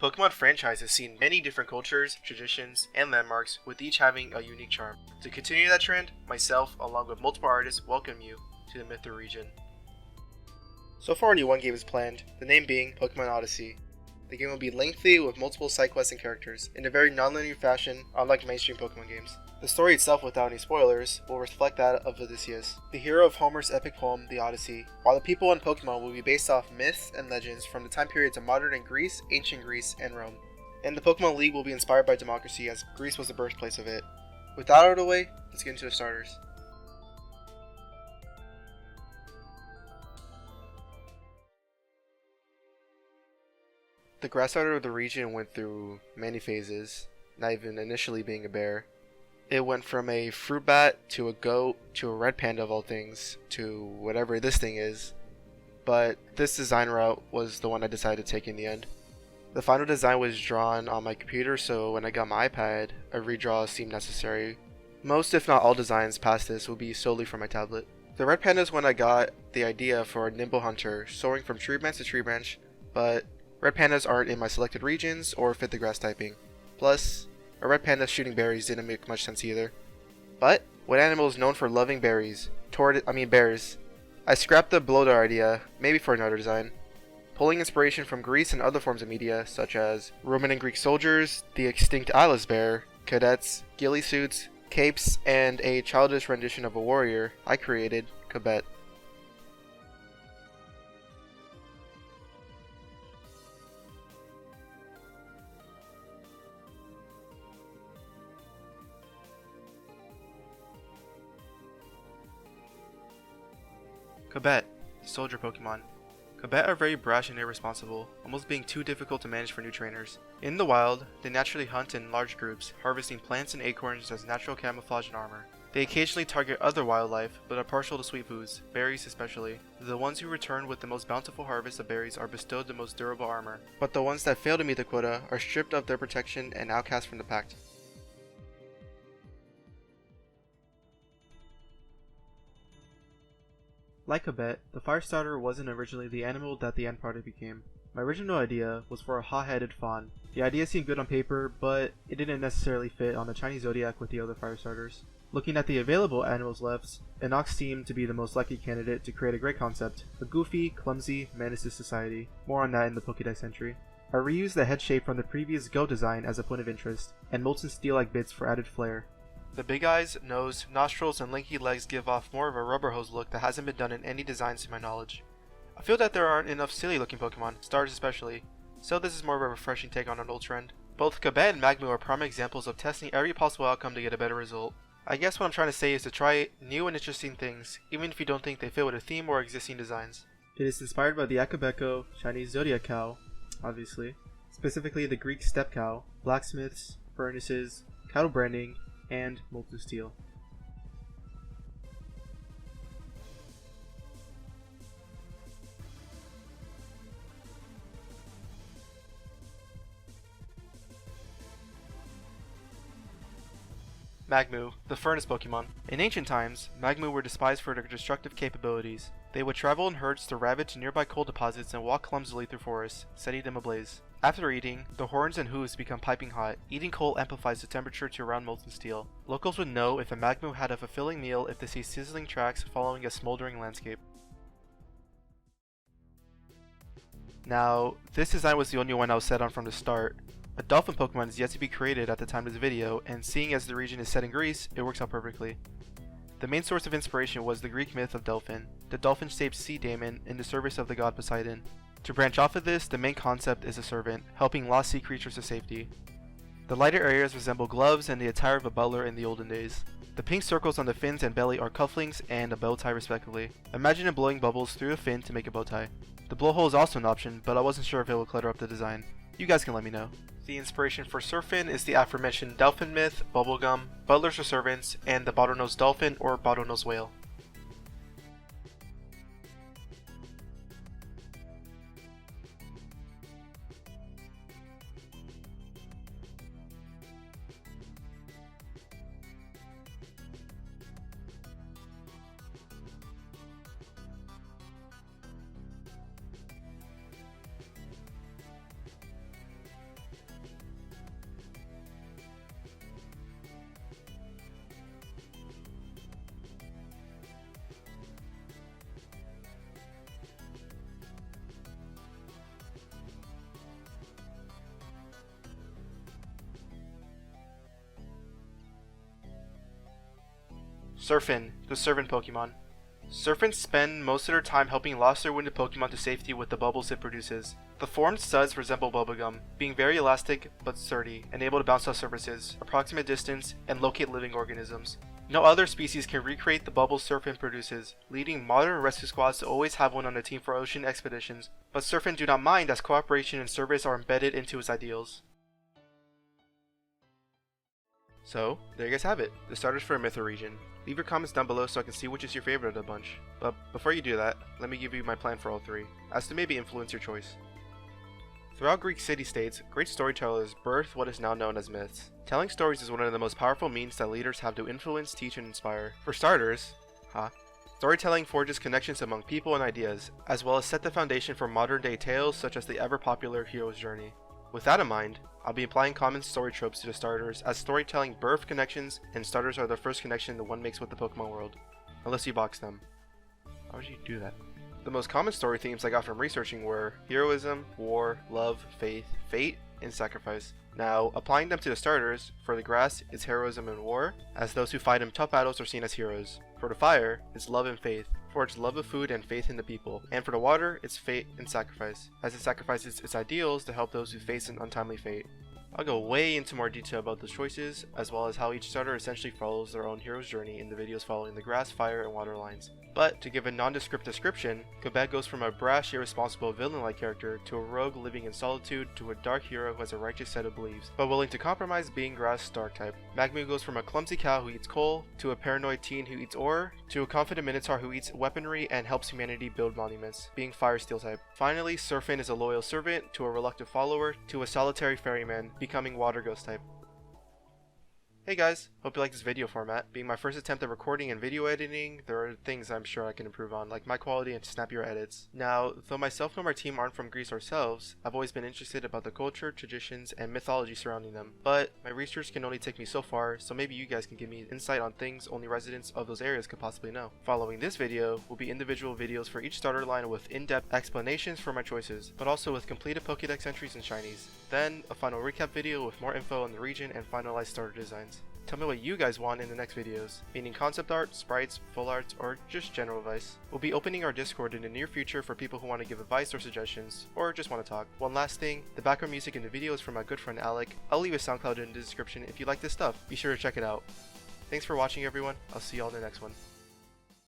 Pokemon franchise has seen many different cultures, traditions, and landmarks, with each having a unique charm. To continue that trend, myself, along with multiple artists, welcome you to the Mithra Region. So far, only one game is planned, the name being Pokemon Odyssey. The game will be lengthy with multiple side quests and characters, in a very non-linear fashion, unlike mainstream Pokemon games. The story itself, without any spoilers, will reflect that of Odysseus, the hero of Homer's epic poem, The Odyssey, while the people in Pokemon will be based off myths and legends from the time periods of modern Greece, ancient Greece, and Rome. And the Pokemon League will be inspired by democracy, as Greece was the birthplace of it. With that out of the way, let's get into the starters. The grass starter of the region went through many phases, not even initially being a bear. It went from a fruit bat to a goat to a red panda of all things to whatever this thing is, but this design route was the one I decided to take in the end. The final design was drawn on my computer, so when I got my iPad, a redraw seemed necessary. Most if not all designs past this will be solely for my tablet. The red panda is when I got the idea for a nimble hunter, soaring from tree branch to tree branch, but red pandas aren't in my selected regions or fit the grass typing. Plus, a red panda shooting berries didn't make much sense either. But what animal is known for loving berries? Bears. I scrapped the bloater idea, maybe for another design. Pulling inspiration from Greece and other forms of media, such as Roman and Greek soldiers, the extinct Atlas bear, cadets, ghillie suits, capes, and a childish rendition of a warrior, I created Cobbett. Cobbett, soldier Pokemon. Cobbett are very brash and irresponsible, almost being too difficult to manage for new trainers. In the wild, they naturally hunt in large groups, harvesting plants and acorns as natural camouflage and armor. They occasionally target other wildlife, but are partial to sweet foods, berries especially. The ones who return with the most bountiful harvest of berries are bestowed the most durable armor, but the ones that fail to meet the quota are stripped of their protection and outcast from the pact. Like Cobbett, the Firestarter wasn't originally the animal that the end product became. My original idea was for a hot-headed fawn. The idea seemed good on paper, but it didn't necessarily fit on the Chinese Zodiac with the other Firestarters. Looking at the available animals left, an ox seemed to be the most likely candidate to create a great concept, a goofy, clumsy, menace to society. More on that in the Pokédex entry. I reused the head shape from the previous Go design as a point of interest, and molten steel-like bits for added flair. The big eyes, nose, nostrils, and lanky legs give off more of a rubber hose look that hasn't been done in any designs to my knowledge. I feel that there aren't enough silly looking Pokemon, stars especially, so this is more of a refreshing take on an old trend. Both Cobbett and Magmu are prime examples of testing every possible outcome to get a better result. I guess what I'm trying to say is to try new and interesting things, even if you don't think they fit with a theme or existing designs. It is inspired by the Akabeko, Chinese Zodiac cow, obviously, specifically the Greek steppe cow, blacksmiths, furnaces, cattle branding, and molten steel. Magmu, the furnace Pokemon. In ancient times, Magmu were despised for their destructive capabilities. They would travel in herds to ravage nearby coal deposits and walk clumsily through forests, setting them ablaze. After eating, the horns and hooves become piping hot. Eating coal amplifies the temperature to around molten steel. Locals would know if a Magmu had a fulfilling meal if they see sizzling tracks following a smoldering landscape. Now, this design was the only one I was set on from the start. A dolphin Pokemon is yet to be created at the time of this video, and seeing as the region is set in Greece, it works out perfectly. The main source of inspiration was the Greek myth of Delphin, the dolphin-shaped sea daemon in the service of the god Poseidon. To branch off of this, the main concept is a servant, helping lost sea creatures to safety. The lighter areas resemble gloves and the attire of a butler in the olden days. The pink circles on the fins and belly are cufflinks and a bow tie respectively. Imagine it blowing bubbles through a fin to make a bow tie. The blowhole is also an option, but I wasn't sure if it would clutter up the design. You guys can let me know. The inspiration for Surfin is the aforementioned Delphin myth, bubblegum, butlers or servants, and the bottlenose dolphin or bottlenose whale. Surfin, the servant Pokemon. Surfins spend most of their time helping lost or wounded Pokemon to safety with the bubbles it produces. The formed studs resemble bubblegum, being very elastic but sturdy and able to bounce off surfaces, approximate distance, and locate living organisms. No other species can recreate the bubbles Surfin produces, leading modern rescue squads to always have one on the team for ocean expeditions, but Surfin do not mind as cooperation and service are embedded into his ideals. So, there you guys have it, the starters for Mithra Region. Leave your comments down below so I can see which is your favorite of the bunch. But before you do that, let me give you my plan for all three, as to maybe influence your choice. Throughout Greek city-states, great storytellers birth what is now known as myths. Telling stories is one of the most powerful means that leaders have to influence, teach, and inspire. For starters, storytelling forges connections among people and ideas, as well as set the foundation for modern-day tales such as the ever-popular hero's journey. With that in mind, I'll be applying common story tropes to the starters, as storytelling birth connections, and starters are the first connection that one makes with the Pokemon world. Unless you box them. Why would you do that? The most common story themes I got from researching were heroism, war, love, faith, fate, and sacrifice. Now, applying them to the starters, for the grass, it's heroism and war, as those who fight in tough battles are seen as heroes. For the fire, it's love and faith, for its love of food and faith in the people. And for the water, it's fate and sacrifice, as it sacrifices its ideals to help those who face an untimely fate. I'll go way into more detail about those choices, as well as how each starter essentially follows their own hero's journey in the videos following the grass, fire, and water lines. But to give a nondescript description, Quebec goes from a brash, irresponsible villain-like character to a rogue living in solitude to a dark hero who has a righteous set of beliefs, but willing to compromise being grass dark type. Magmu goes from a clumsy cow who eats coal, to a paranoid teen who eats ore, to a confident minotaur who eats weaponry and helps humanity build monuments, being fire steel type. Finally, Surfin is a loyal servant, to a reluctant follower, to a solitary ferryman, becoming water ghost type. Hey guys, hope you like this video format. Being my first attempt at recording and video editing, there are things I'm sure I can improve on, like mic quality and snappier edits. Now, though myself and my team aren't from Greece ourselves, I've always been interested about the culture, traditions, and mythology surrounding them. But my research can only take me so far, so maybe you guys can give me insight on things only residents of those areas could possibly know. Following this video will be individual videos for each starter line with in-depth explanations for my choices, but also with completed Pokédex entries and shinies. Then, a final recap video with more info on the region and finalized starter designs. Tell me what you guys want in the next videos, meaning concept art, sprites, full arts, or just general advice. We'll be opening our Discord in the near future for people who want to give advice or suggestions, or just want to talk. One last thing, the background music in the video is from my good friend Alec. I'll leave his SoundCloud in the description if you like this stuff. Be sure to check it out. Thanks for watching everyone, I'll see y'all in the next one.